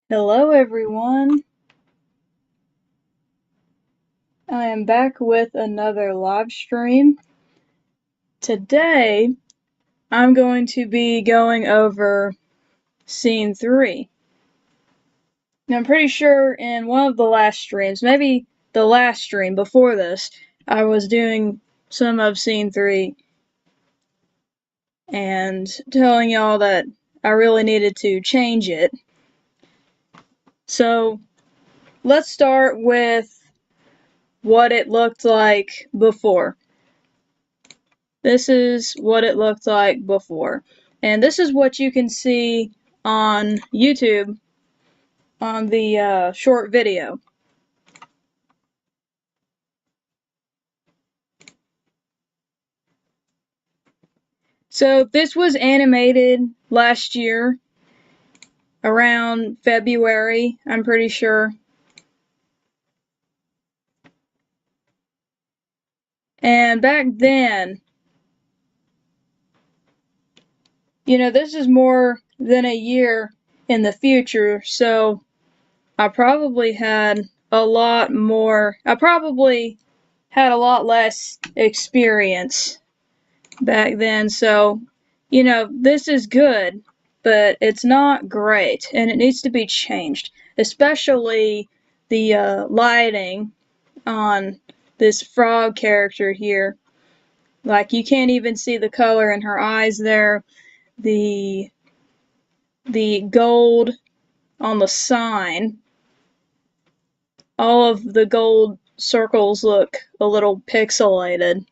Hello everyone, I am back with another live stream. Today I'm going to be going over scene 3. Now I'm pretty sure in one of the last streams, maybe the last stream before this, I was doing some of scene 3 and telling y'all that I really needed to change it. So let's start with what it looked like before. This is what it looked like before. And this is what you can see on YouTube on the short video. So this was animated last year around February, I'm pretty sure. And back then, this is more than a year in the future, so I probably had a lot less experience back then, so this is good, but it's not great and it needs to be changed, especially the lighting on this frog character here. Like, you can't even see the color in her eyes there. The gold on the sign, all of the gold circles look a little pixelated,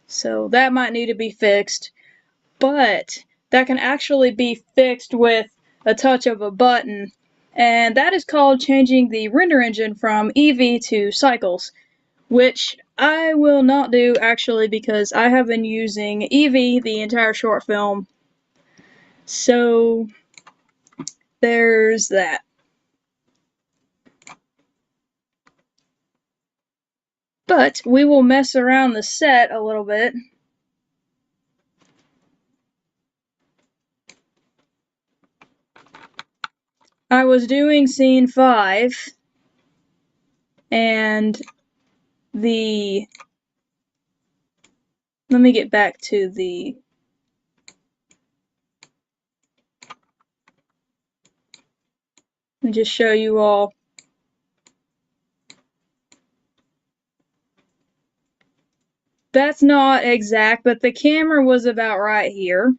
so that might need to be fixed. But that can actually be fixed with a touch of a button, and that is called changing the render engine from Eevee to Cycles, which I will not do actually because I have been using Eevee the entire short film. So there's that. But we will mess around the set a little bit. I was doing scene 5, and let me get back to let me just show you all. That's not exact, but the camera was about right here.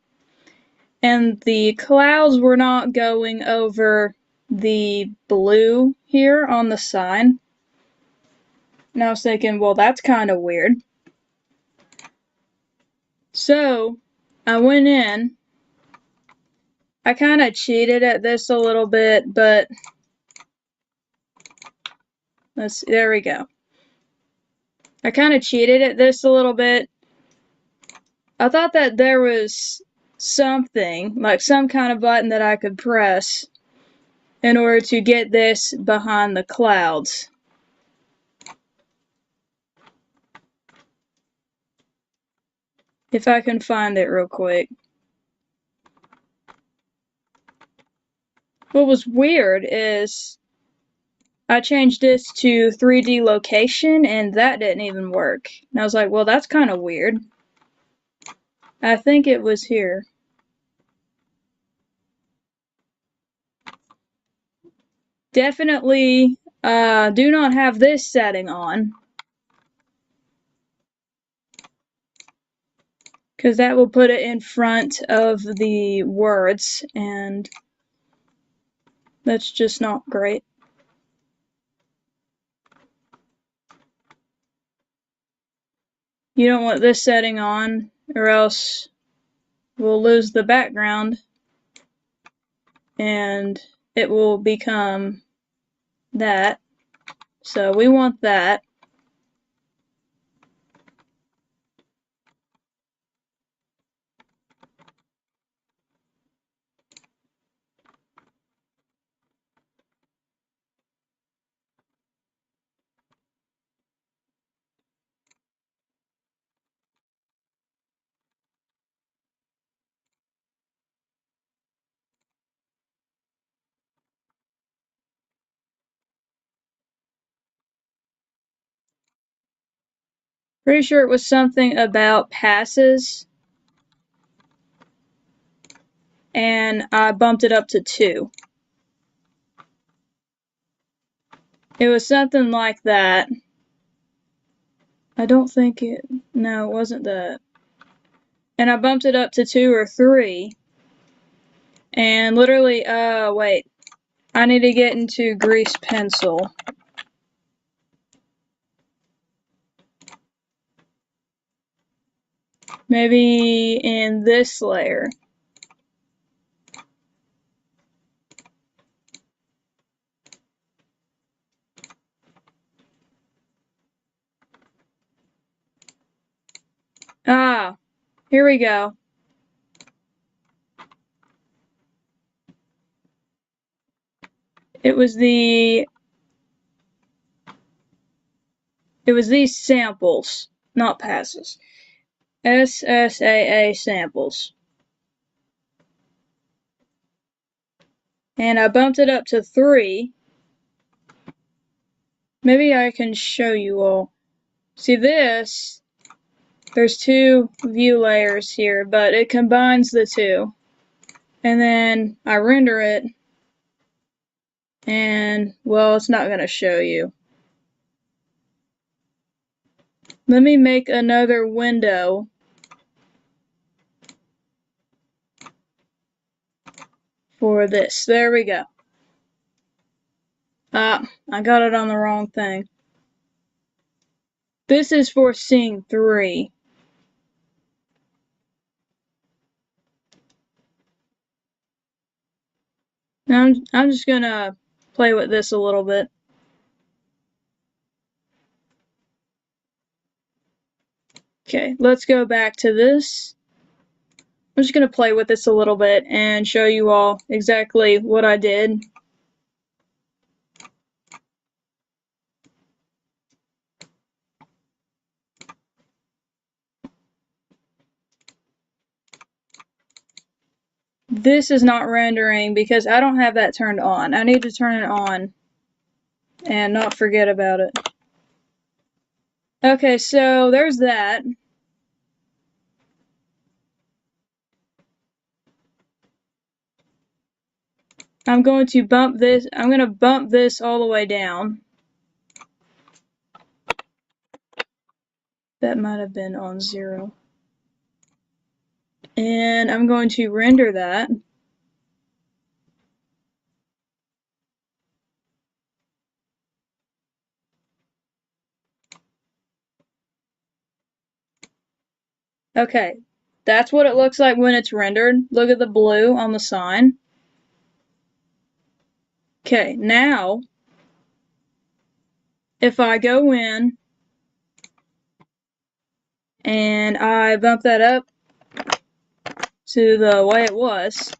And the clouds were not going over the blue here on the sign. And I was thinking, well, that's kind of weird. So I went in. I kind of cheated at this a little bit, but there we go. I kind of cheated at this a little bit. I thought that there was something, like some kind of button that I could press in order to get this behind the clouds. If I can find it real quick. What was weird is I changed this to 3D location and that didn't even work. And I was like, well, that's kind of weird. I think it was here. Definitely do not have this setting on, because that will put it in front of the words, and that's just not great. You don't want this setting on, or else we'll lose the background and it will become that. So we want that. Pretty sure it was something about passes, and I bumped it up to 2. It was something like that. I don't think it... No, it wasn't that. And I bumped it up to 2 or 3. And literally, wait. I need to get into grease pencil. Maybe in this layer. Ah, here we go. It was these samples, not passes. SSAA samples. And I bumped it up to 3. Maybe I can show you all. See this? There's 2 view layers here, but it combines the 2. And then I render it, and, well, it's not going to show you. Let me make another window. For this. There we go. Ah, I got it on the wrong thing. This is for scene 3. Now I'm just gonna play with this a little bit. Okay, let's go back to this. I'm just gonna play with this a little bit and show you all exactly what I did. This is not rendering because I don't have that turned on. I need to turn it on and not forget about it. Okay, so there's that. I'm going to bump this. I'm going to bump this all the way down. That might have been on 0. And I'm going to render that. Okay, that's what it looks like when it's rendered. Look at the blue on the sign. Okay, now if I go in and I bump that up to the way it was,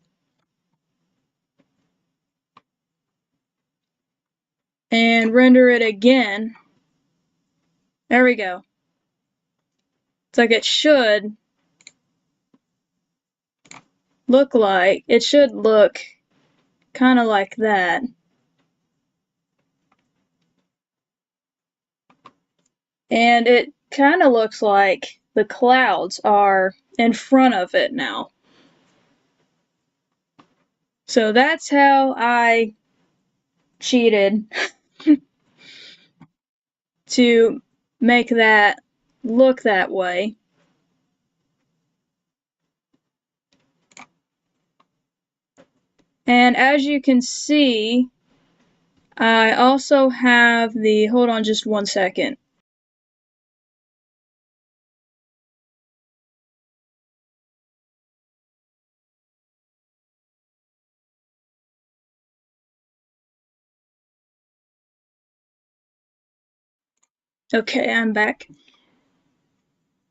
and render it again, there we go. It's like it should look like, it should look kind of like that. And it kind of looks like the clouds are in front of it now. So that's how I cheated to make that look that way. And as you can see, I also have the, hold on just 1 second. Okay, I'm back.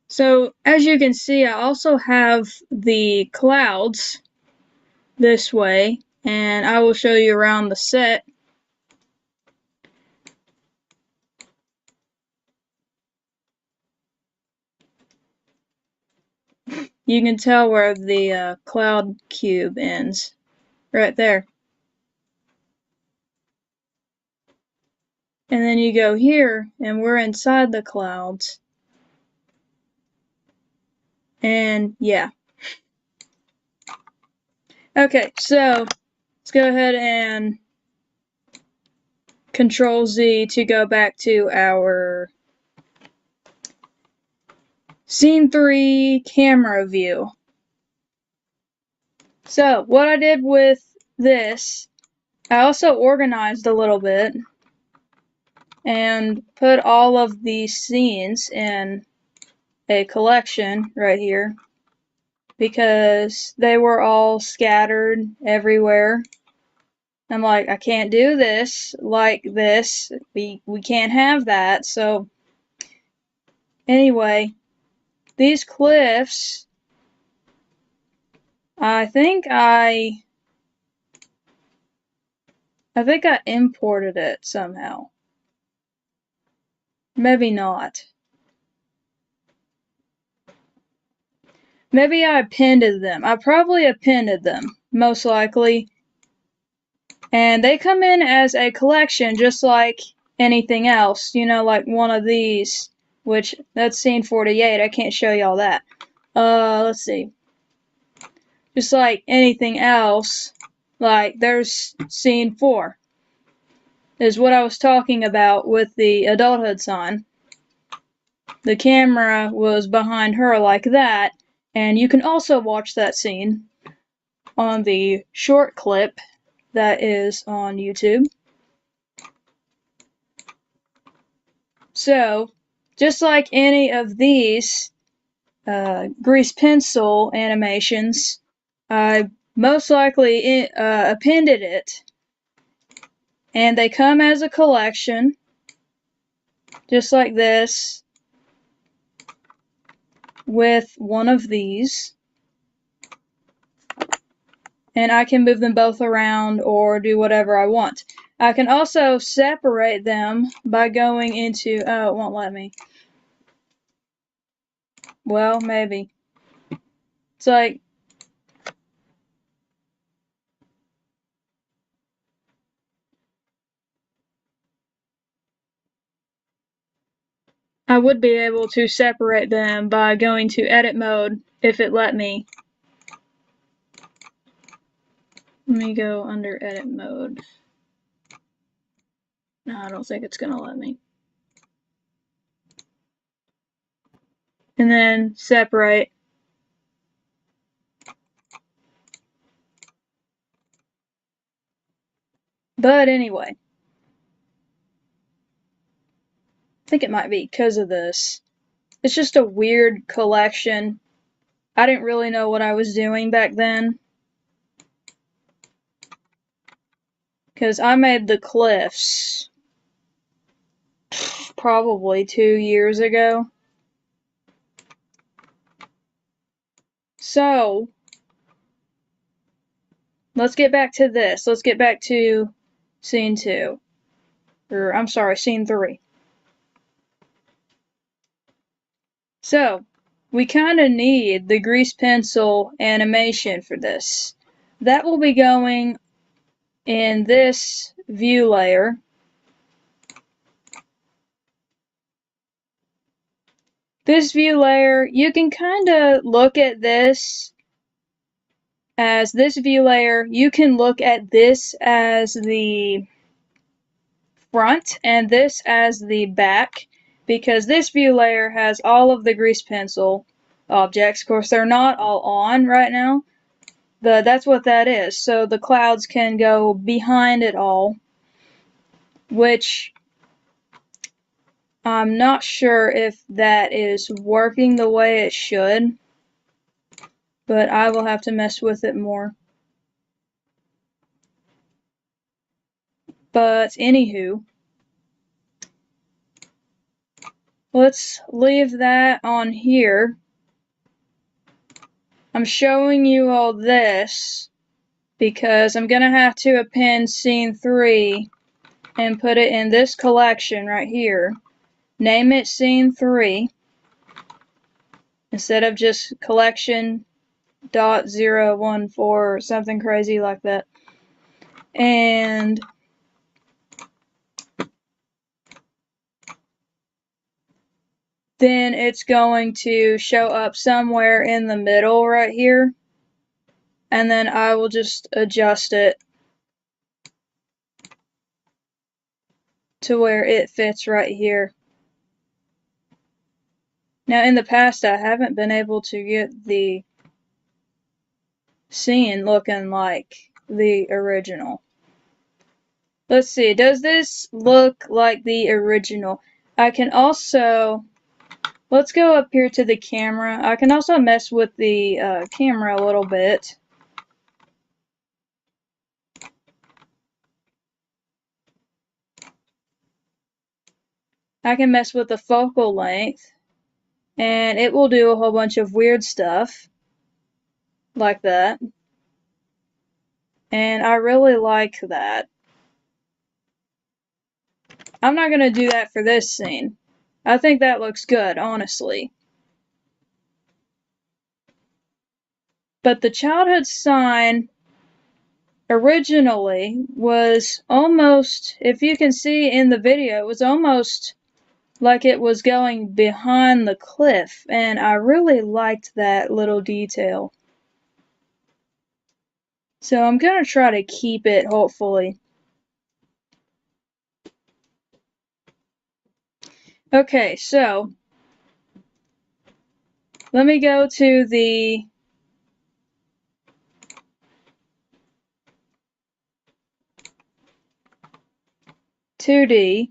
So as you can see, I also have the clouds this way, and I will show you around the set. You can tell where the cloud cube ends, right there. And then you go here, and we're inside the clouds. And yeah. Okay, so let's go ahead and Control Z to go back to our Scene 3 camera view. So what I did with this, I also organized a little bit and put all of these scenes in a collection right here because they were all scattered everywhere. I'm like, I can't do this like this. We can't have that. So anyway, these cliffs, I think I imported it somehow. Maybe not. Maybe I appended them. I probably appended them, most likely. And they come in as a collection just like anything else, you know, like one of these, which that's scene 48. I can't show y'all that. Let's see. Just like anything else, like there's scene 4. Is what I was talking about with the adulthood sign. The camera was behind her like that, and you can also watch that scene on the short clip that is on YouTube. So, just like any of these grease pencil animations, I most likely appended it, and they come as a collection, just like this, with one of these. And I can move them both around or do whatever I want. I can also separate them by going into, oh, it won't let me. Well, maybe. It's like, I would be able to separate them by going to edit mode if it let me. Let me go under edit mode. No, I don't think it's gonna let me. And then separate. But anyway, I think it might be because of this. It's just a weird collection. I didn't really know what I was doing back then. Because I made the cliffs probably 2 years ago. So, let's get back to this. Let's get back to scene 2. Or, I'm sorry, scene 3. So, we kind of need the grease pencil animation for this. That will be going in this view layer. This view layer, you can kind of look at this as this view layer. You can look at this as the front and this as the back, because this view layer has all of the grease pencil objects. Of course, they're not all on right now, but that's what that is. So the clouds can go behind it all, which I'm not sure if that is working the way it should, but I will have to mess with it more. But anywho, let's leave that on here. I'm showing you all this because I'm gonna have to append scene 3 and put it in this collection right here. Name it scene 3 instead of just collection.014 or something crazy like that. And then it's going to show up somewhere in the middle right here. And then I will just adjust it to where it fits right here. Now in the past I haven't been able to get the scene looking like the original. Let's see, does this look like the original? I can also, let's go up here to the camera. I can also mess with the camera a little bit. I can mess with the focal length, and it will do a whole bunch of weird stuff like that. And I really like that. I'm not going to do that for this scene. I think that looks good, honestly. But the childhood sign originally was almost, if you can see in the video, it was almost like it was going behind the cliff, and I really liked that little detail. So I'm going to try to keep it, hopefully. Okay, so let me go to the (2D).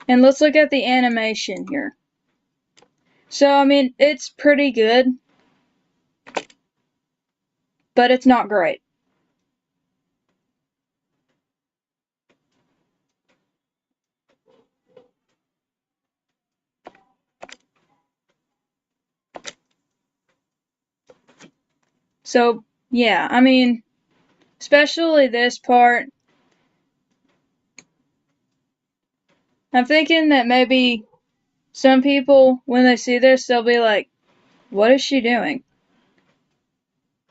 And let's look at the animation here. So, I mean, it's pretty good, but it's not great. So, yeah, I mean, especially this part. I'm thinking that maybe some people, when they see this, they'll be like, what is she doing?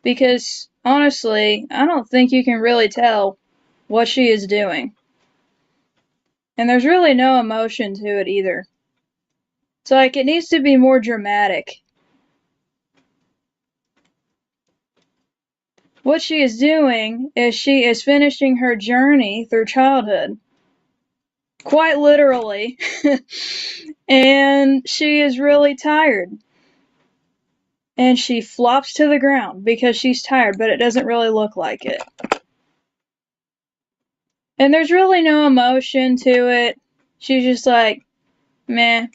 Because, honestly, I don't think you can really tell what she is doing. And there's really no emotion to it either. It's like, it needs to be more dramatic. What she is doing is she is finishing her journey through childhood. Quite literally. And she is really tired. And she flops to the ground because she's tired, but it doesn't really look like it. And there's really no emotion to it. She's just like, meh.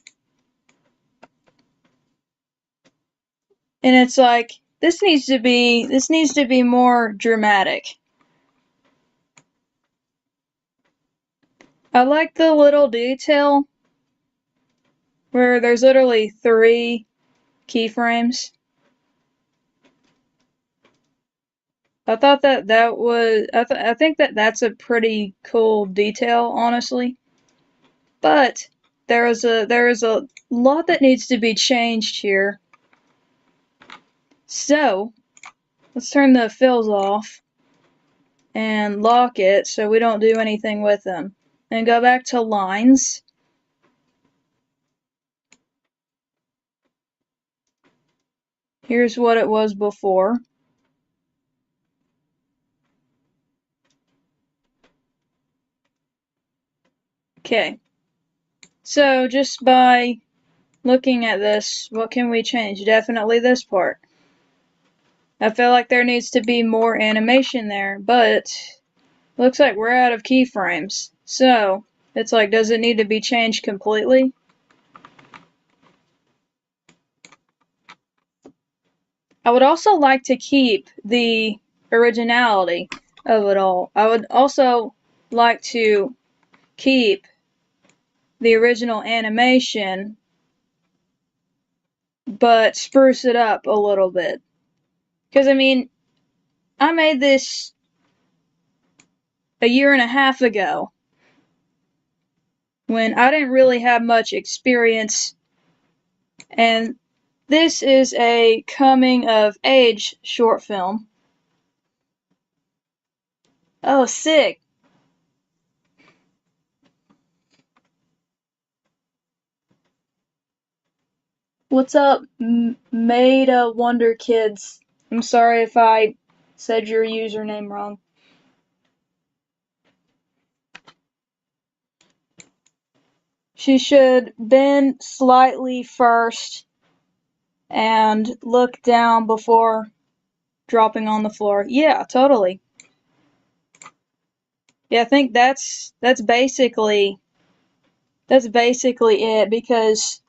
And it's like, this needs to be more dramatic. I like the little detail where there's literally 3 keyframes. I thought that was, I think that's a pretty cool detail, honestly. But there is a lot that needs to be changed here. So let's turn the fills off and lock it so we don't do anything with them. And go back to lines. Here's what it was before. Okay. So just by looking at this, what can we change? Definitely this part. I feel like there needs to be more animation there, but looks like we're out of keyframes. So it's like, does it need to be changed completely? I would also like to keep the originality of it all. I would also like to keep the original animation, but spruce it up a little bit. Because, I mean, I made this a year and a half ago when I didn't really have much experience, and this is a coming of age short film. Oh, sick. What's up, Made Wonder Kids? I'm sorry if I said your username wrong. She should bend slightly first and look down before dropping on the floor. Yeah, totally. Yeah, I think that's basically it, because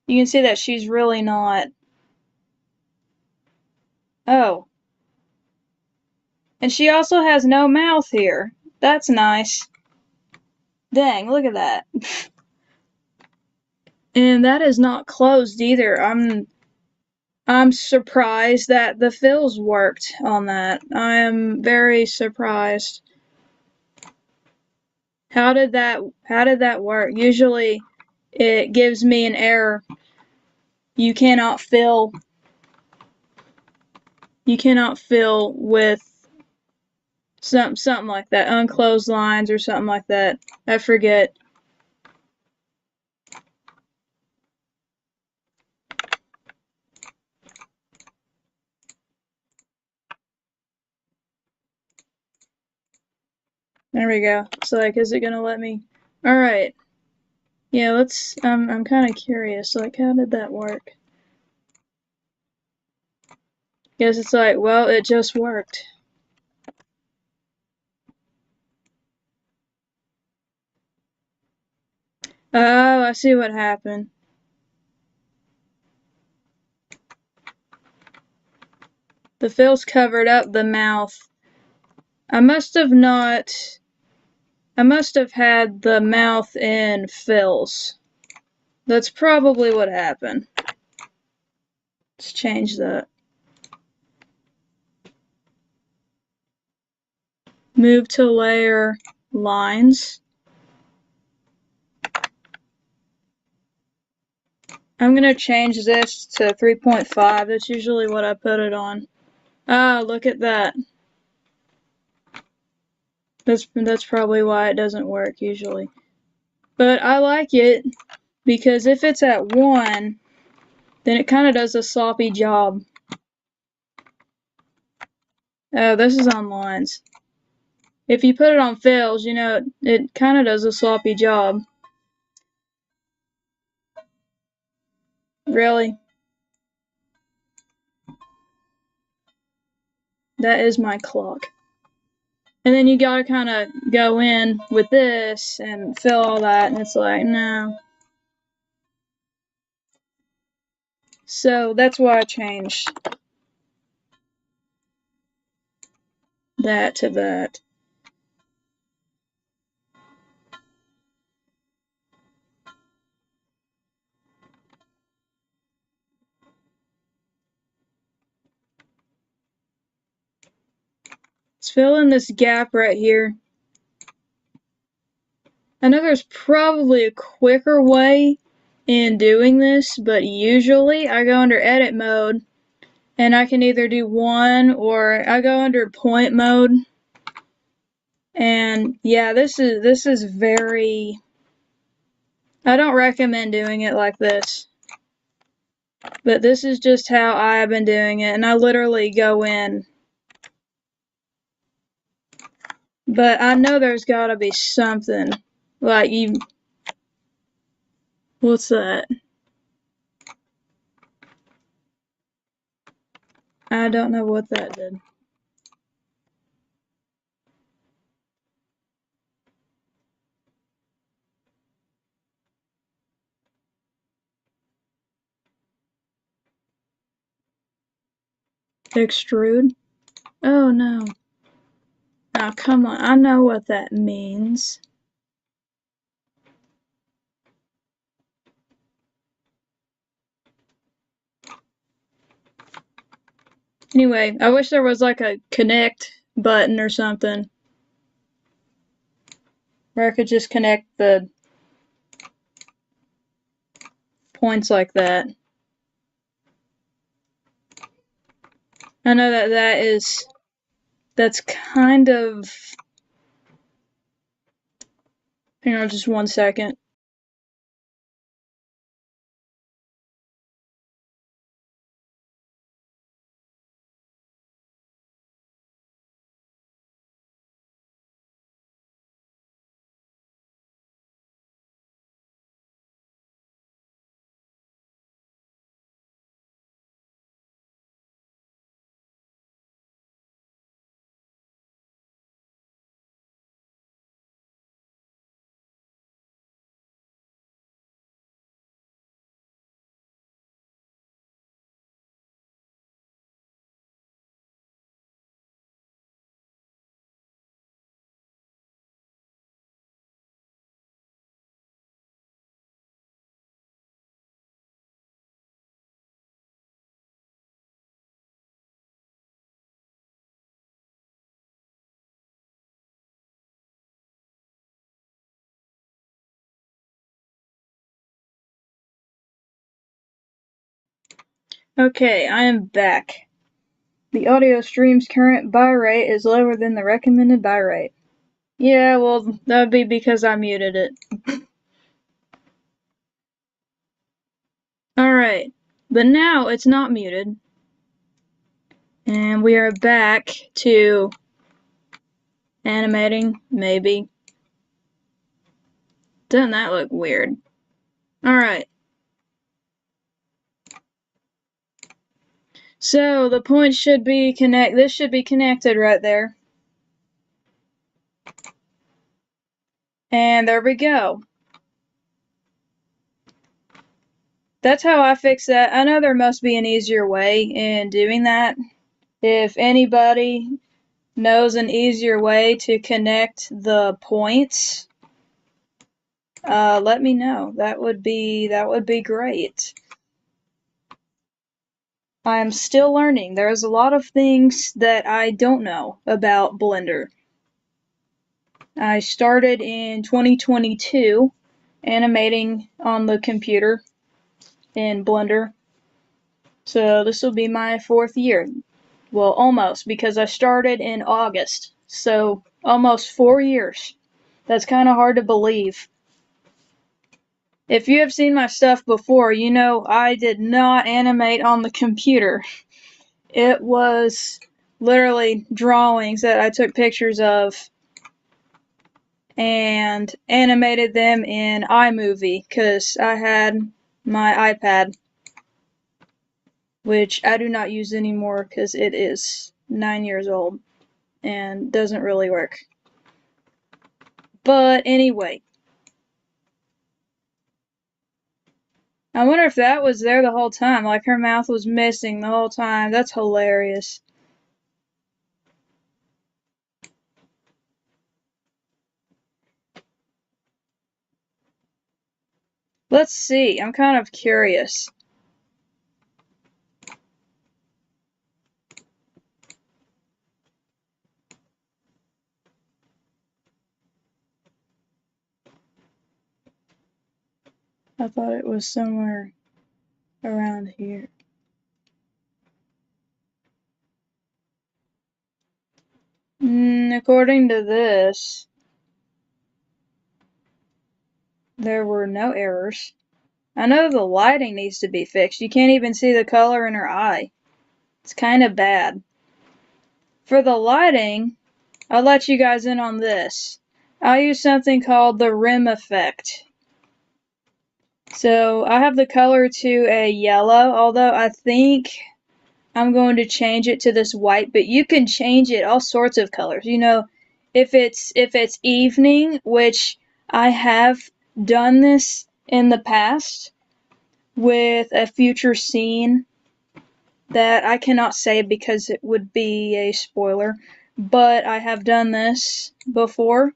you can see that she's really not. Oh, and she also has no mouth here. That's nice. Dang, look at that. And that is not closed either. I'm surprised that the fills worked on that. I am very surprised. How did that work? Usually it gives me an error. You cannot fill with something like that. Unclosed lines or something like that. I forget. There we go. So like, is it gonna let me? All right. Yeah, let's. I'm kind of curious. Like, how did that work? Guess it's like, well, it just worked. Oh, I see what happened. The fills covered up the mouth. I must have not. I must have had the mouth in fills. That's probably what happened. Let's change that. Move to layer lines. I'm gonna change this to 3.5. That's usually what I put it on. Ah, look at that. That's probably why it doesn't work usually. But I like it because if it's at 1, then it kind of does a sloppy job. Oh, this is on lines. If you put it on fills, you know, it kind of does a sloppy job. Really? That is my clock. And then you gotta kind of go in with this and fill all that, and it's like, no. So that's why I changed that to that. Let's fill in this gap right here. I know there's probably a quicker way in doing this, but usually I go under edit mode and I can either do 1 or I go under point mode. And yeah, this is very, I don't recommend doing it like this. But this is just how I've been doing it, and I literally go in. But I know there's gotta be something. Like you, what's that? I don't know what that did. Extrude? Oh no. Oh, come on. I know what that means. Anyway, I wish there was like a connect button or something where I could just connect the points like that. I know that's kind of, hang on just 1 second. Okay, I am back. The audio stream's current bitrate is lower than the recommended bitrate. Yeah, well, that would be because I muted it. Alright, but now it's not muted. And we are back to animating, maybe. Doesn't that look weird? Alright. So the point should be this should be connected right there. And there we go. That's how I fix that. I know there must be an easier way in doing that. If anybody knows an easier way to connect the points, let me know. That would be great. I'm still learning. There's a lot of things that I don't know about Blender. I started in 2022 animating on the computer in Blender. So this will be my 4th year. Well, almost, because I started in August. So almost 4 years. That's kind of hard to believe. If you have seen my stuff before, you know I did not animate on the computer. It was literally drawings that I took pictures of and animated them in iMovie because I had my iPad, which I do not use anymore because it is 9 years old and doesn't really work. But anyway, I wonder if that was there the whole time, like her mouth was missing the whole time. That's hilarious. Let's see, I'm kind of curious. I thought it was somewhere around here. According to this, there were no errors. I know the lighting needs to be fixed. You can't even see the color in her eye. It's kind of bad. For the lighting, I'll let you guys in on this. I use something called the rim effect. So I have the color to a yellow, although I think I'm going to change it to this white, but you can change it all sorts of colors. You know, if it's evening, which I have done this in the past with a future scene that I cannot say because it would be a spoiler, but I have done this before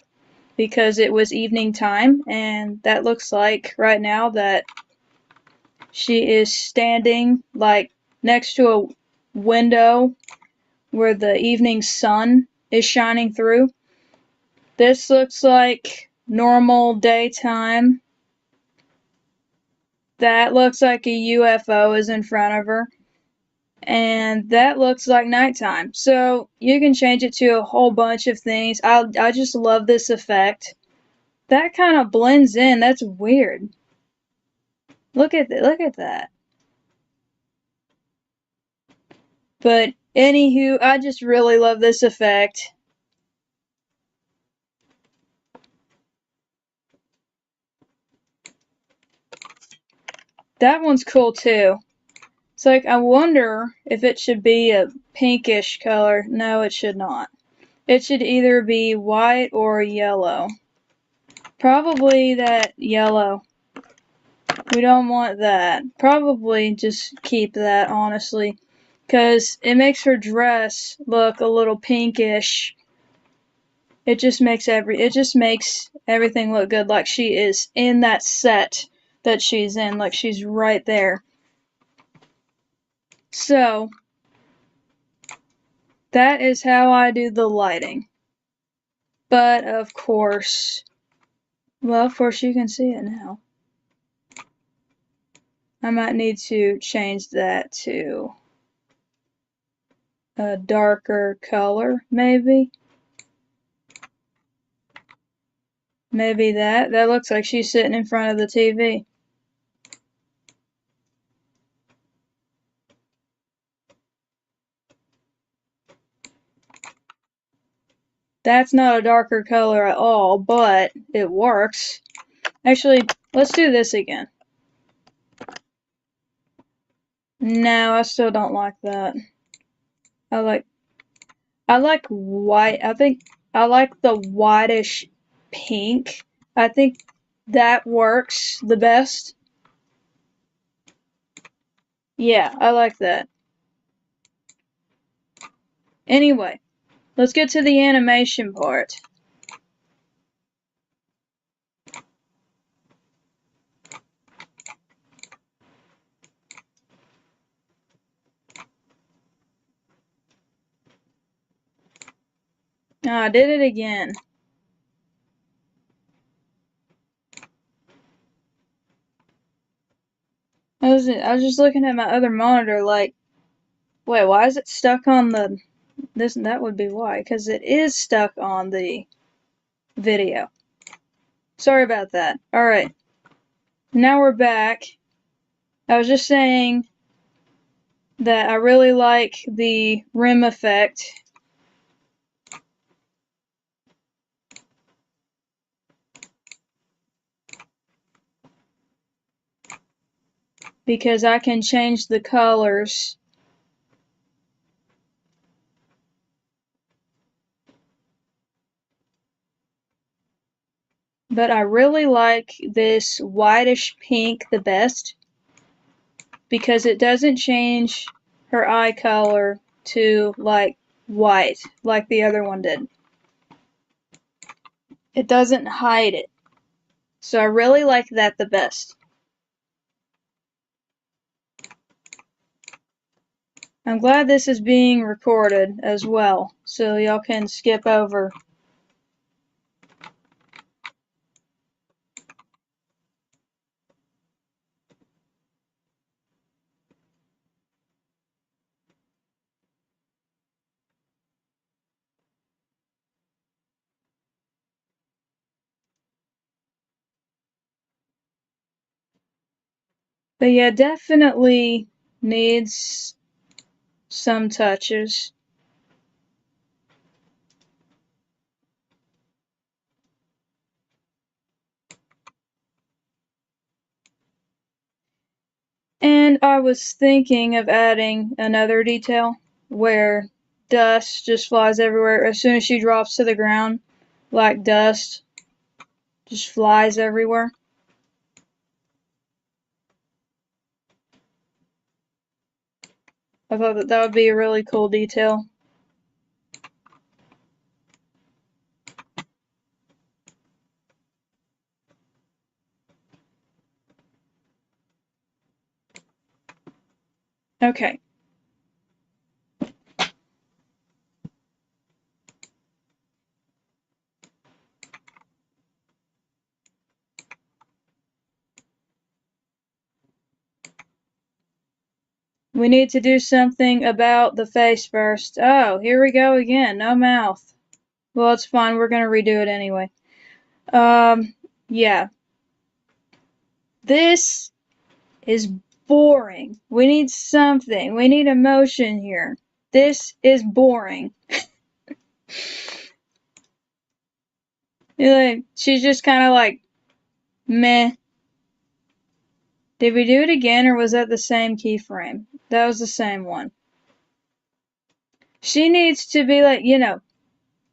because it was evening time, and that looks like right now that she is standing like next to a window where the evening sun is shining through. This looks like normal daytime. That looks like a UFO is in front of her. and that looks like nighttime. So you can change it to a whole bunch of things. I just love this effect. That kind of blends in. That's weird. Look at that. But anywho, I just really love this effect. That one's cool too. It's like, I wonder if it should be a pinkish color. No, it should not. It should either be white or yellow. Probably that yellow. We don't want that. Probably just keep that, honestly. Because it makes her dress look a little pinkish. It just makes everything look good, like she is in that set that she's in, like she's right there. So that is how I do the lighting. But of course, well, of course you can see it now. I might need to change that to a darker color, maybe. Maybe that. That looks like she's sitting in front of the TV. That's not a darker color at all, but it works. Actually, let's do this again. No, I still don't like that. I like white. I think I like the whitish pink. I think that works the best. Yeah, I like that. Anyway, let's get to the animation part. Ah, I did it again. I was just looking at my other monitor like, wait, why is it stuck on the this? That would be why, because it is stuck on the video. Sorry about that. Alright, now we're back. I was just saying that I really like the rim effect. Because I can change the colors. But I really like this whitish pink the best because it doesn't change her eye color to like white like the other one did. It doesn't hide it. So I really like that the best. I'm glad this is being recorded as well, so y'all can skip over. But yeah, definitely needs some touches. And I was thinking of adding another detail where dust just flies everywhere as soon as she drops to the ground, like dust just flies everywhere. I thought that would be a really cool detail. Okay. We need to do something about the face first. Oh, here we go again. No mouth. Well, it's fine. We're gonna redo it anyway. Yeah. This is boring. We need something. We need emotion here. This is boring. Like, she's just kind of like, meh. Did we do it again, or was that the same keyframe? That was the same one. She needs to be like,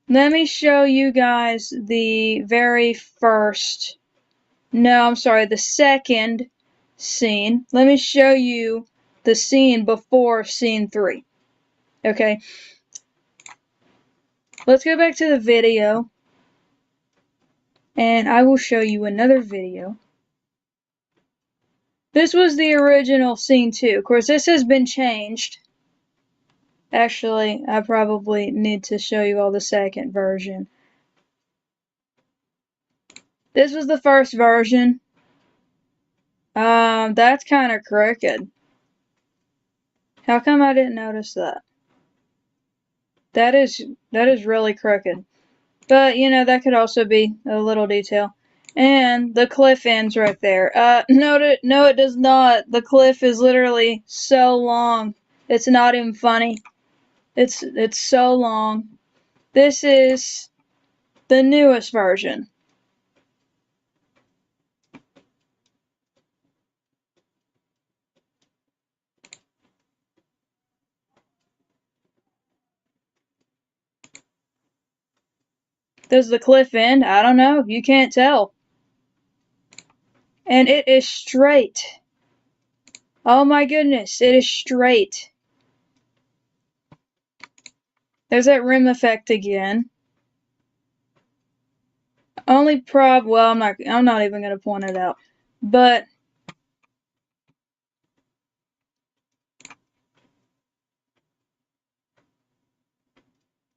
let me show you guys the very first, no, I'm sorry, the second scene. Let me show you the scene before scene 3. Okay. Let's go back to the video, and I will show you another video. This was the original scene 2. Of course, this has been changed. Actually, I probably need to show you all the second version. This was the first version. That's kind of crooked. How come I didn't notice that? That is really crooked. But, that could also be a little detail. And the cliff ends right there. No, it does not. The cliff is literally so long. It's not even funny. It's so long. This is the newest version. Does the cliff end? I don't know. You can't tell. And it is straight. Oh my goodness, it is straight. There's that rim effect again. Only well, I'm not even gonna point it out. But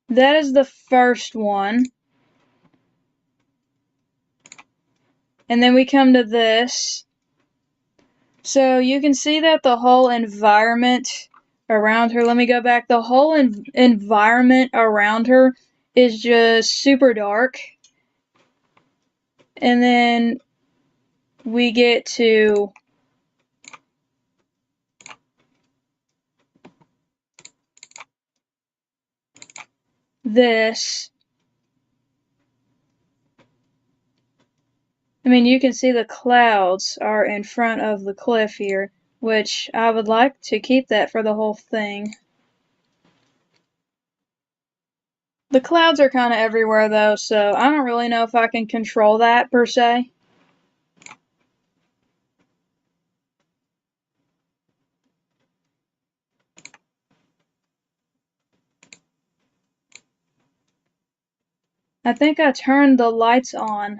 that is the first one. And then we come to this. So you can see that the whole environment around her, let me go back, the whole environment around her is just super dark. And then we get to this. I mean, you can see the clouds are in front of the cliff here, which I would like to keep that for the whole thing. The clouds are kind of everywhere though, so I don't really know if I can control that per se. I think I turned the lights on.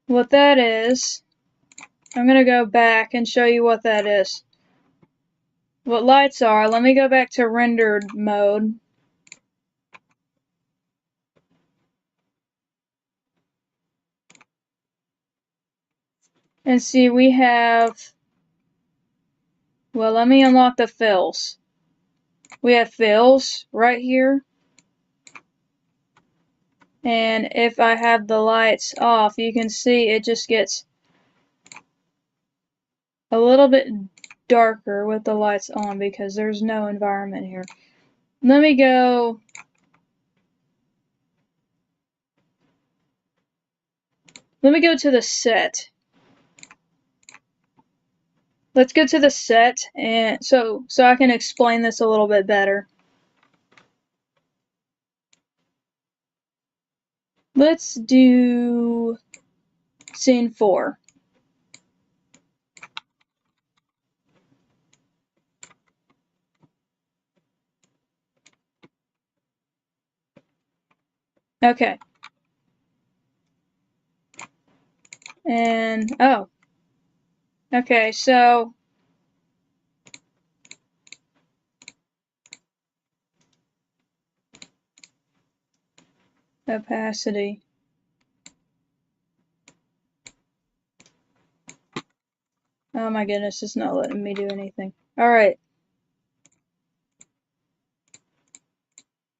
What that is, I'm going to go back and show you what that is. What lights are, let me go back to rendered mode. And see, we have, well, let me unlock the fills. We have fills right here. And if I have the lights off, you can see it just gets a little bit darker with the lights on because there's no environment here. Let me go to the set. Let's go to the set and so I can explain this a little bit better. Let's do scene 4. Okay. And oh. Okay, so opacity. my goodness, it's not letting me do anything. Alright.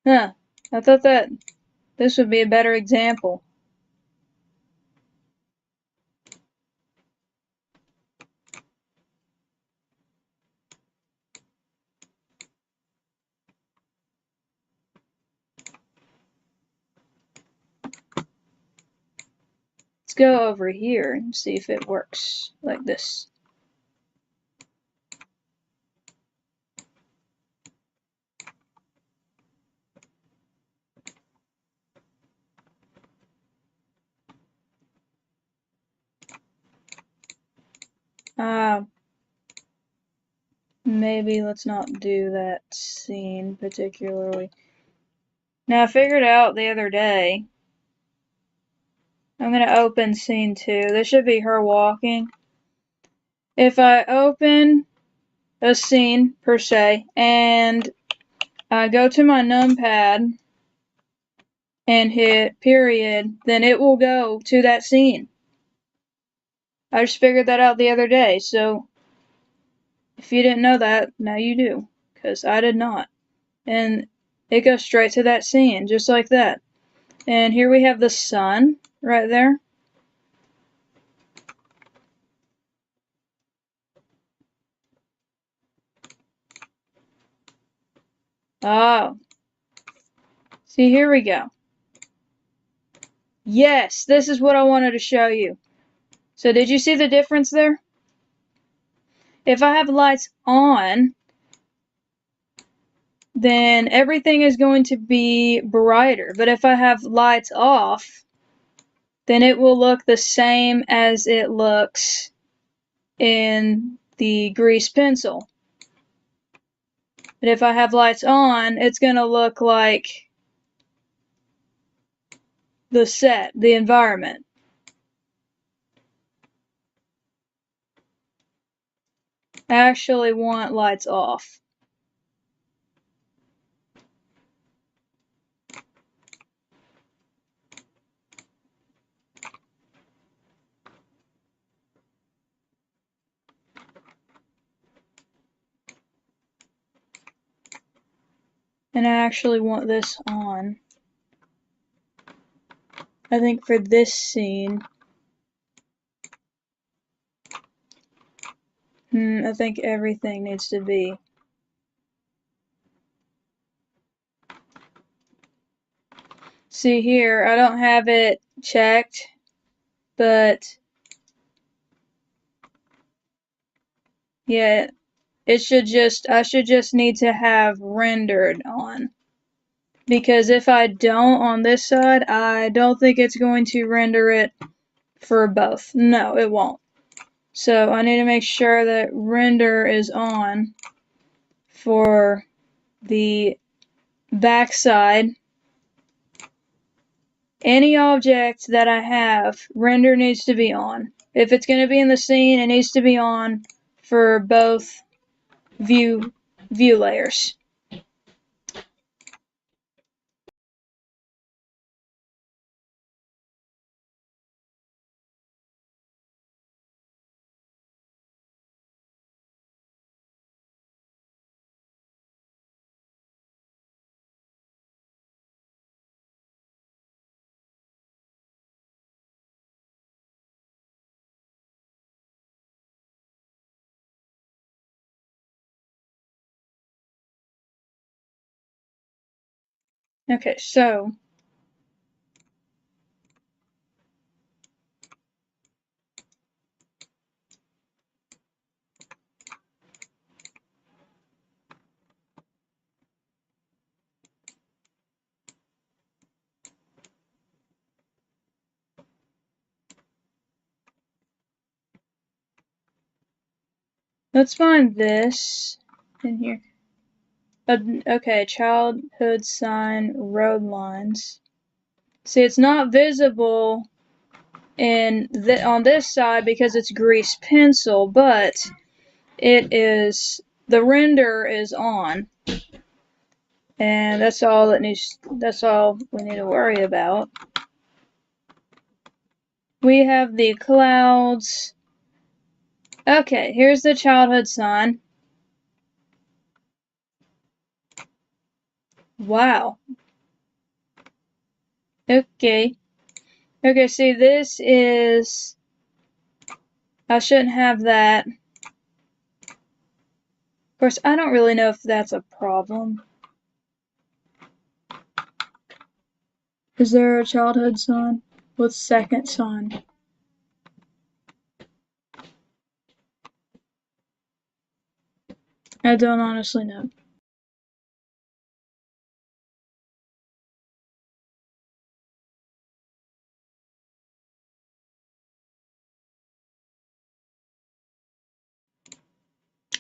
Huh. I thought that this would be a better example. Let's go over here and see if it works like this. Maybe let's not do that scene particularly. Now, I figured out the other day, I'm going to open scene 2. This should be her walking. If I open a scene, per se, and I go to my numpad and hit period, then it will go to that scene. I just figured that out the other day, so if you didn't know that, now you do, because I did not. And it goes straight to that scene, just like that. And here we have the sun right there. Oh, see, here we go. Yes, this is what I wanted to show you. So did you see the difference there? If I have lights on, then everything is going to be brighter. But if I have lights off, then it will look the same as it looks in the grease pencil. But if I have lights on, it's going to look like the set, the environment. I actually want lights off. And I actually want this on. I think for this scene, I think everything needs to be. See here, I don't have it checked, but yeah, I should just need to have rendered on. Because if I don't on this side, I don't think it's going to render it for both. No, it won't. So I need to make sure that render is on for the backside. Any object that I have, render needs to be on. If it's going to be in the scene, it needs to be on for both view layers. Okay, so let's find this in here. Okay, childhood sign, road lines. See, it's not visible on this side because it's grease pencil, but it is, the render is on. And that's all we need to worry about. We have the clouds Okay, here's the childhood sign. Wow. Okay. Okay, see, this is... I shouldn't have that. Of course, I don't really know if that's a problem. Is there a childhood sign? What's second sign? I don't honestly know.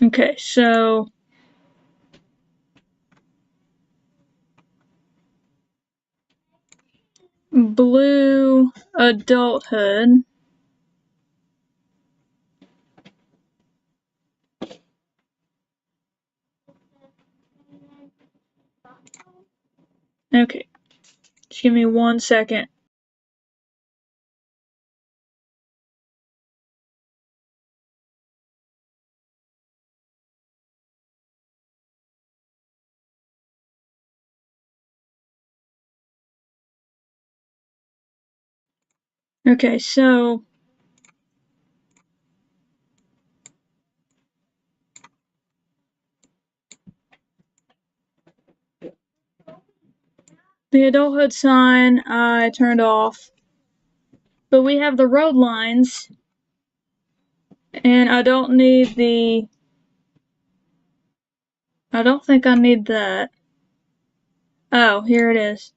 Okay, so... blue adulthood. Okay, just give me 1 second. Okay, so the adulthood sign I turned off, but we have the road lines, and I don't need the... I don't think I need that. Oh, here it is.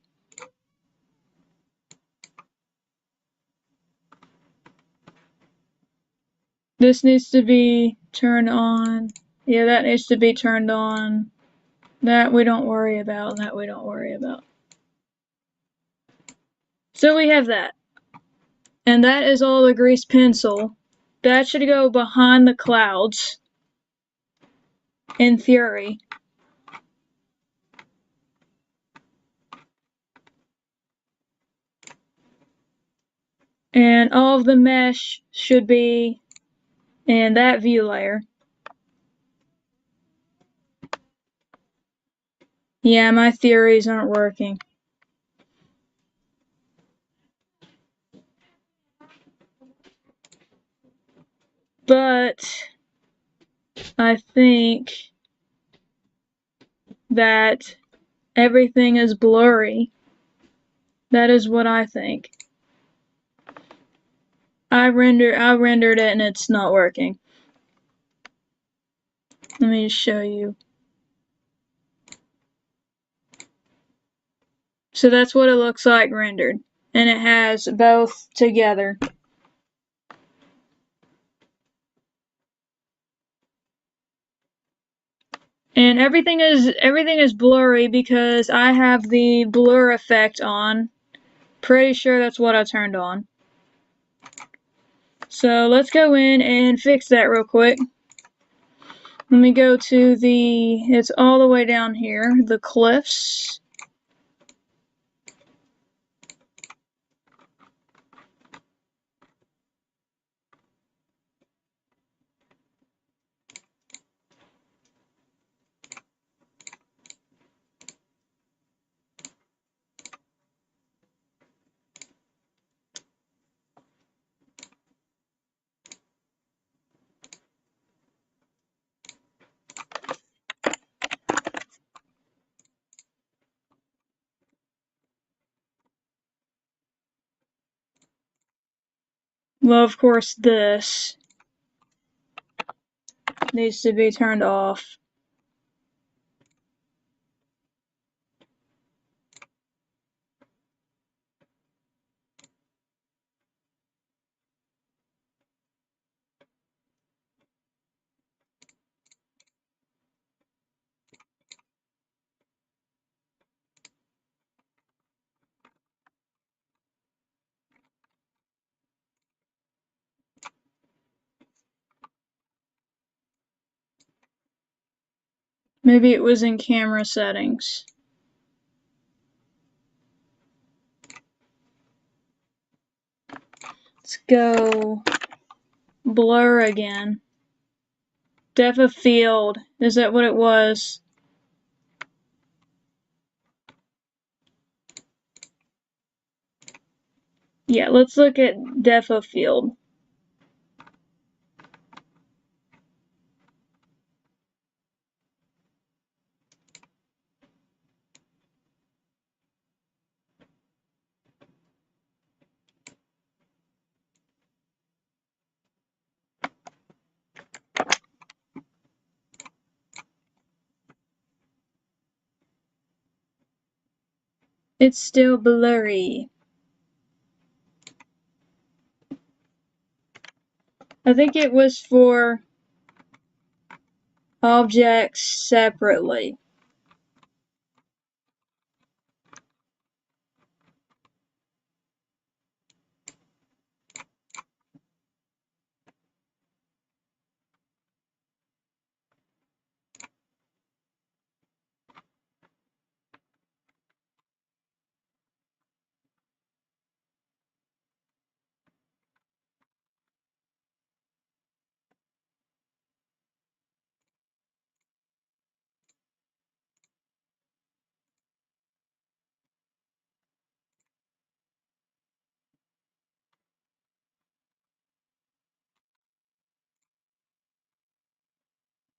This needs to be turned on. Yeah, that needs to be turned on. That we don't worry about. That we don't worry about. So we have that. And that is all the grease pencil. That should go behind the clouds, in theory. And all of the mesh should be in that view layer. Yeah, my theories aren't working. But I think that everything is blurry. That is what I think. I rendered it and it's not working. Let me just show you. So that's what it looks like rendered. And it has both together. And everything is blurry because I have the blur effect on. Pretty sure that's what I turned on. So let's go in and fix that real quick. Let me go to it's all the way down here, the cliffs. Well, of course, this needs to be turned off. Maybe it was in camera settings. Let's go blur again. Depth of field. Is that what it was? Yeah, let's look at depth of field. It's still blurry. I think it was for objects separately.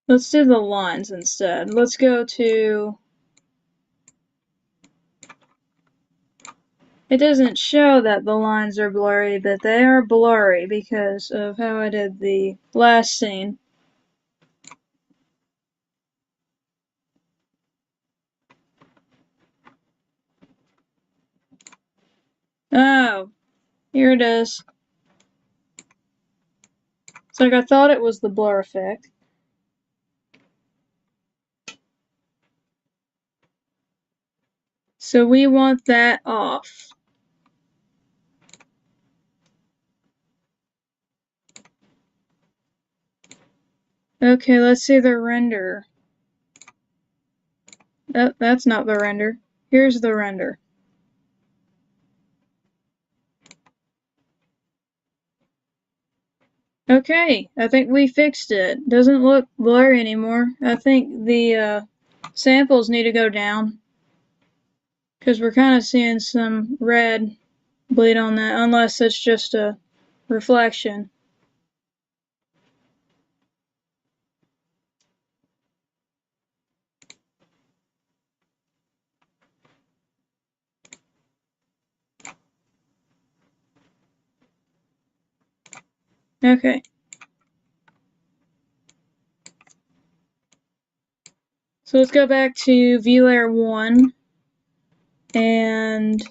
Let's do the lines instead. Let's go to... It doesn't show that the lines are blurry, but they are blurry because of how I did the last scene. Oh, here it is. It's like I thought it was the blur effect. So we want that off. Okay, let's see the render. That's not the render. Here's the render. Okay, I think we fixed it. Doesn't look blurry anymore. I think the samples need to go down because we're kind of seeing some red bleed on that, unless it's just a reflection. Okay. So let's go back to view layer 1 and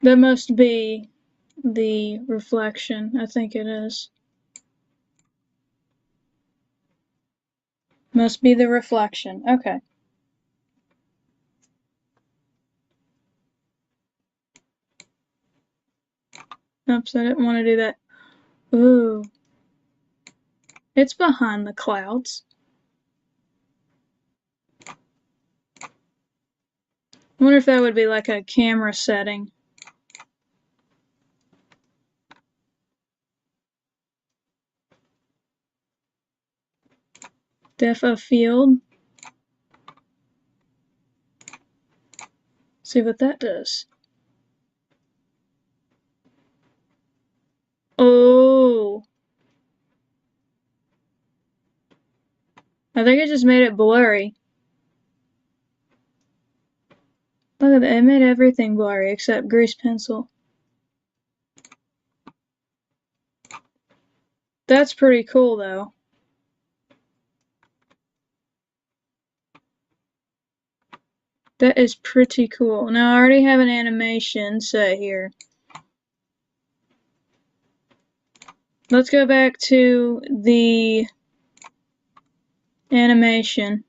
that must be the reflection. I think it is. Must be the reflection. Okay. Oops, I didn't want to do that. Ooh. It's behind the clouds. I wonder if that would be like a camera setting. Depth of field. See what that does. Oh. I think it just made it blurry. Look at that, it made everything blurry except grease pencil. That's pretty cool though. That is pretty cool. Now I already have an animation set here. Let's go back to the animation.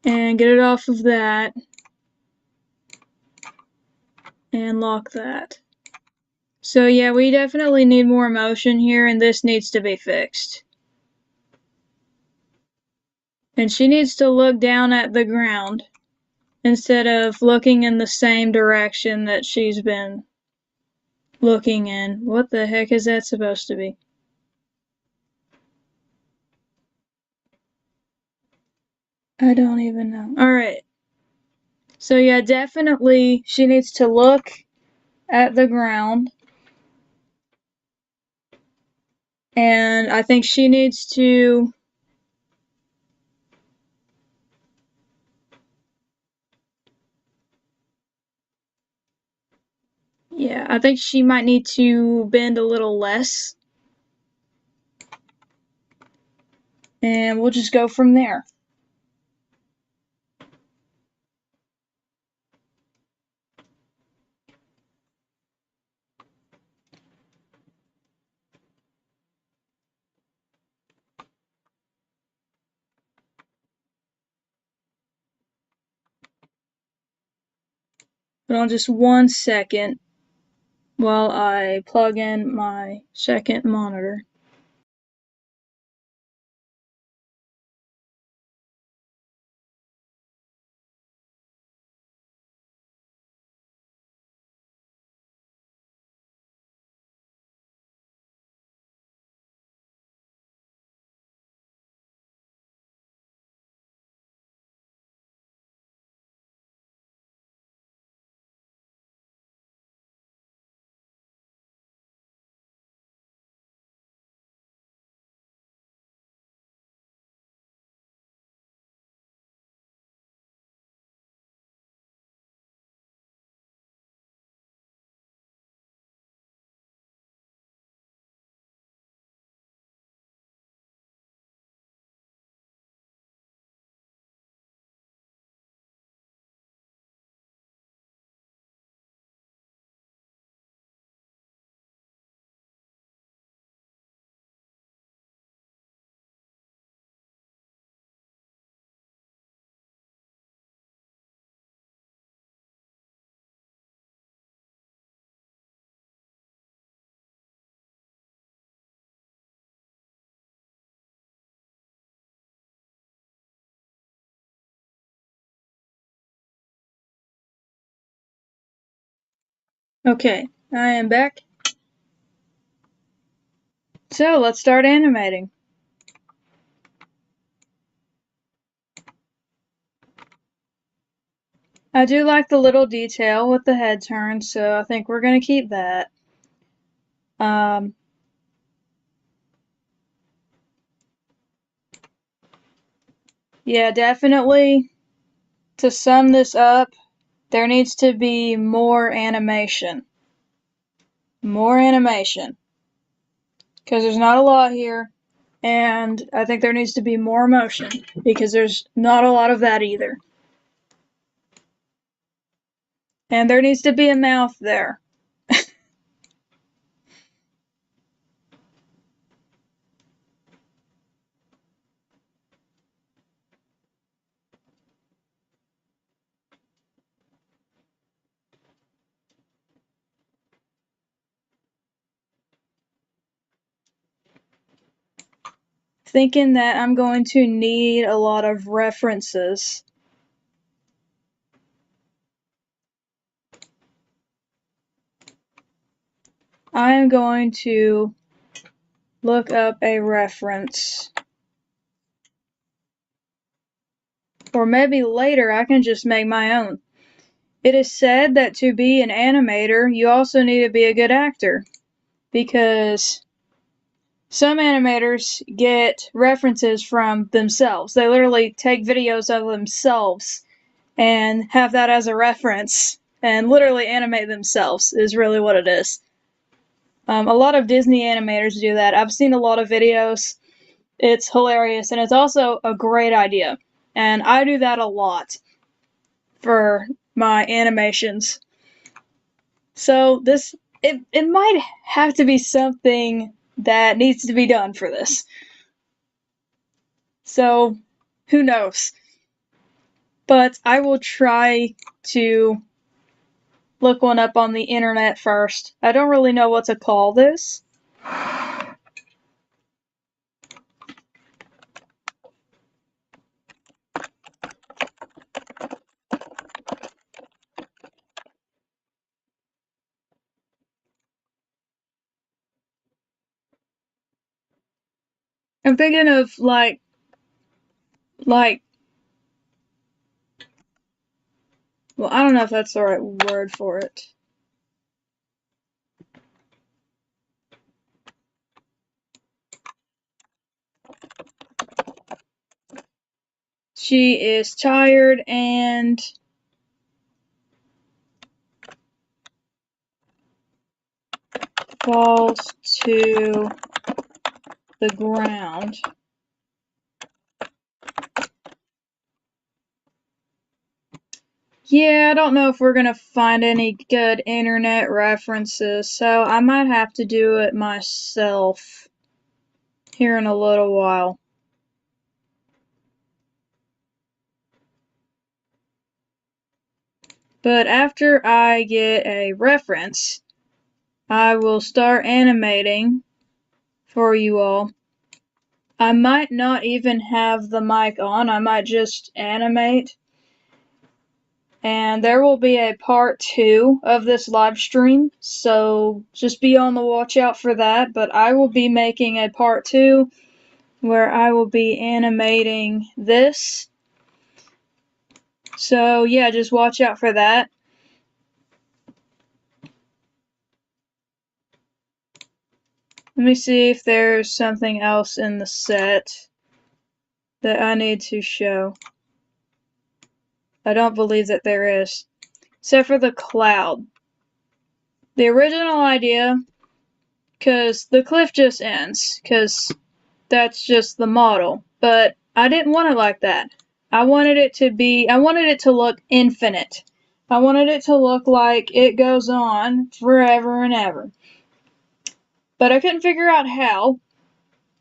And get it off of that. and lock that. So yeah, we definitely need more motion here, and this needs to be fixed. And she needs to look down at the ground instead of looking in the same direction that she's been looking in. What the heck is that supposed to be? I don't even know. Alright. So yeah, definitely she needs to look at the ground. And I think she needs to yeah, I think she might need to bend a little less. And we'll just go from there. Hold on just 1 second while I plug in my second monitor. Okay, I am back. So let's start animating. I do like the little detail with the head turn, so I think we're gonna keep that. Um, yeah, definitely to sum this up, there needs to be more animation. More animation. Because there's not a lot here, and I think there needs to be more motion, because there's not a lot of that either. And there needs to be a mouth there. Thinking that I'm going to need a lot of references. I am going to look up a reference. Or maybe later I can just make my own. It is said that to be an animator, you also need to be a good actor. Because some animators get references from themselves. They literally take videos of themselves and have that as a reference and literally animate themselves, is really what it is. A lot of Disney animators do that. I've seen a lot of videos. It's hilarious, and it's also a great idea. And I do that a lot for my animations. So it might have to be something that needs to be done for this. So who knows? But I will try to look one up on the internet first. I don't really know what to call this. I'm thinking of like, well, I don't know if that's the right word for it. She is tired and falls to the ground. Yeah, I don't know if we're gonna find any good internet references, so I might have to do it myself here in a little while. But after I get a reference, I will start animating for you all. I might not even have the mic on, I might just animate. And there will be a part 2 of this live stream, so just be on the watch out for that. But I will be making a part 2 where I will be animating this. So yeah, just watch out for that. Let me see if there's something else in the set that I need to show. I don't believe that there is. Except for the cloud. The original idea, because the cliff just ends, because that's just the model. But I didn't want it like that. I wanted it to look infinite. I wanted it to look like it goes on forever and ever. But I couldn't figure out how.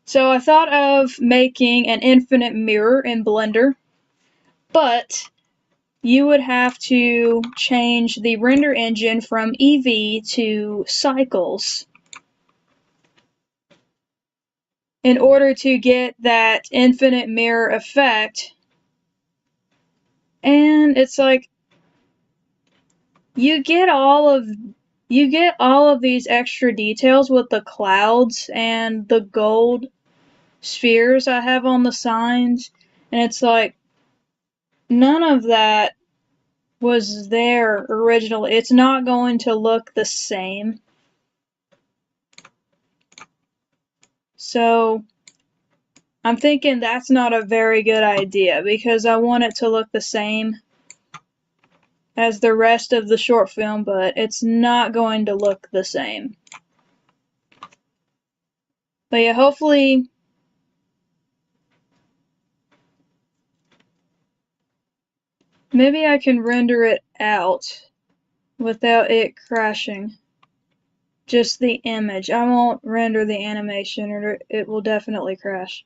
So I thought of making an infinite mirror in Blender. But you would have to change the render engine from Eevee to Cycles in order to get that infinite mirror effect. And it's like you get all of these extra details with the clouds and the gold spheres I have on the signs, and it's like none of that was there originally. It's not going to look the same. So I'm thinking that's not a very good idea because I want it to look the same as the rest of the short film, but it's not going to look the same. But yeah, hopefully maybe I can render it out without it crashing. Just the image. I won't render the animation or it will definitely crash.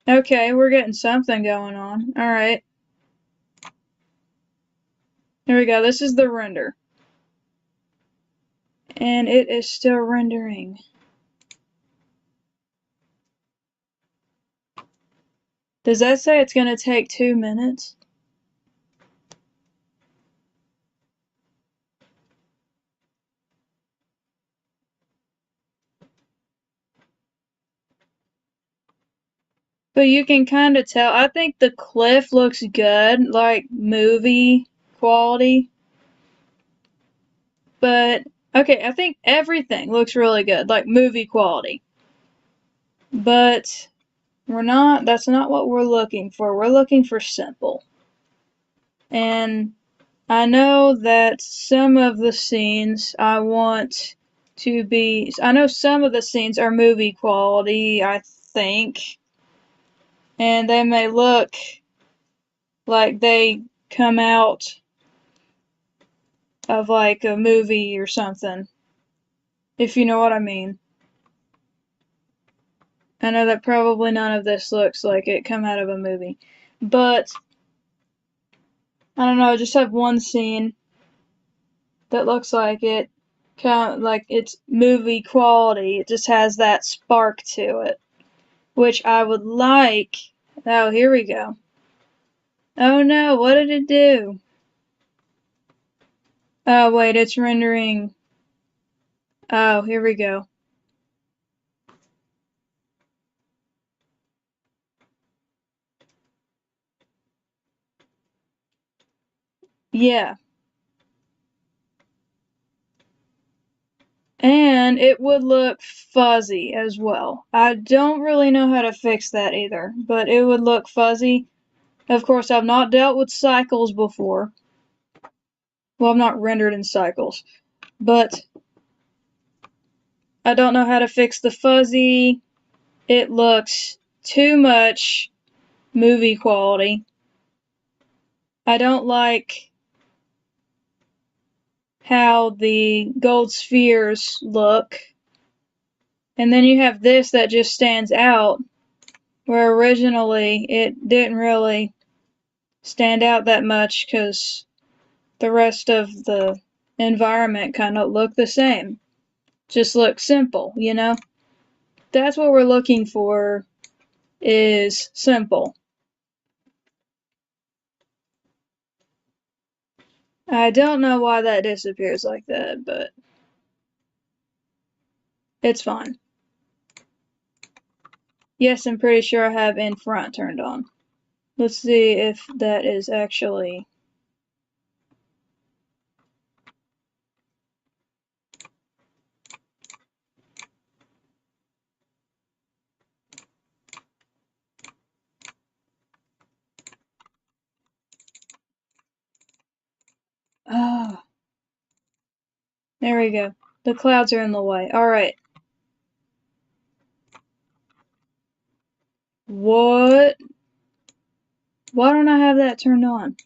Okay, we're getting something going on. Alright. There we go. This is the render. And it is still rendering. Does that say it's going to take 2 minutes? But you can kind of tell. I think the cliff looks good, like movie quality. But, okay, I think everything looks really good, like movie quality. But that's not what we're looking for. We're looking for simple. And I know that some of the scenes I know some of the scenes are movie quality, I think. And they may look like they come out of like a movie or something, if you know what I mean. I know that probably none of this looks like it come out of a movie, but I don't know, I just have one scene that looks like it kind of like it's movie quality. It just has that spark to it, which I would like. Oh, here we go. Oh no, what did it do? Oh wait, it's rendering. Oh, here we go. Yeah. And it would look fuzzy as well. I don't really know how to fix that either, but it would look fuzzy. Of course, I've not dealt with cycles before. Well, I'm not rendered in cycles, but I don't know how to fix the fuzzy. It looks too much movie quality. I don't like how the gold spheres look. And then you have this that just stands out, where originally it didn't really stand out that much because the rest of the environment kind of looked the same. Just look simple, you know? That's what we're looking for, is simple. I don't know why that disappears like that, but it's fine. Yes, I'm pretty sure I have in front turned on. Let's see if that is actually... Ah, there we go. The clouds are in the way. Alright. What? Why don't I have that turned on?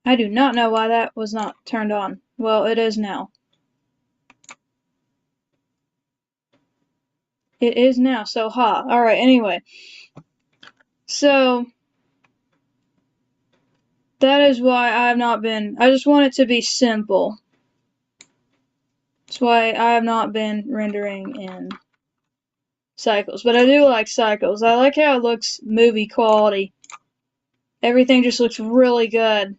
I do not know why that was not turned on. Well, it is now. It is now, so ha. Alright, anyway. So, that is why I have not been... I just want it to be simple. That's why I have not been rendering in cycles. But I do like cycles. I like how it looks movie quality. Everything just looks really good.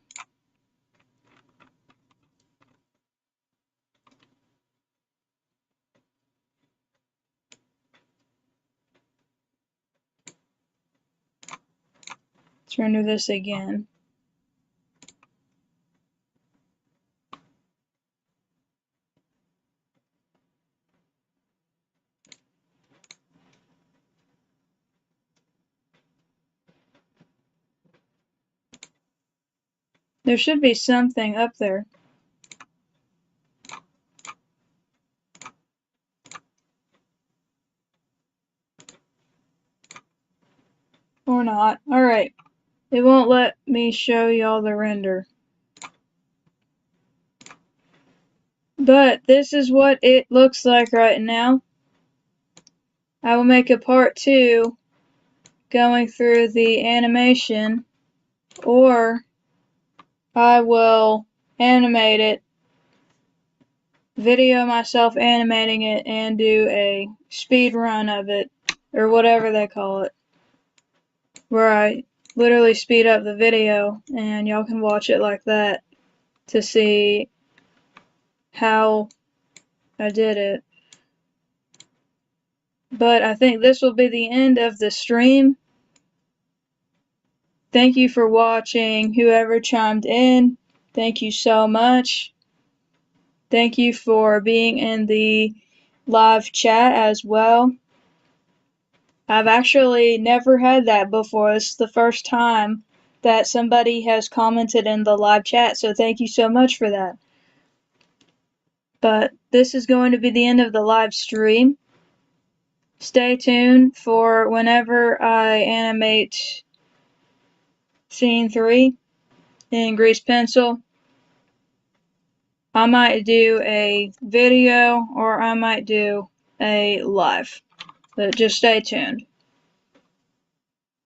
Let's render this again. There should be something up there. Or not. Alright. It won't let me show y'all the render. But this is what it looks like right now. I will make a part 2 going through the animation, or I will animate it, video myself animating it, and do a speed run of it, or whatever they call it, where I literally speed up the video and y'all can watch it like that to see how I did it. But I think this will be the end of the stream. Thank you for watching, whoever chimed in. Thank you so much. Thank you for being in the live chat as well. I've actually never had that before. It's the first time that somebody has commented in the live chat, so thank you so much for that. But this is going to be the end of the live stream. Stay tuned for whenever I animate scene 3 in grease pencil. I might do a video or I might do a live. But just stay tuned.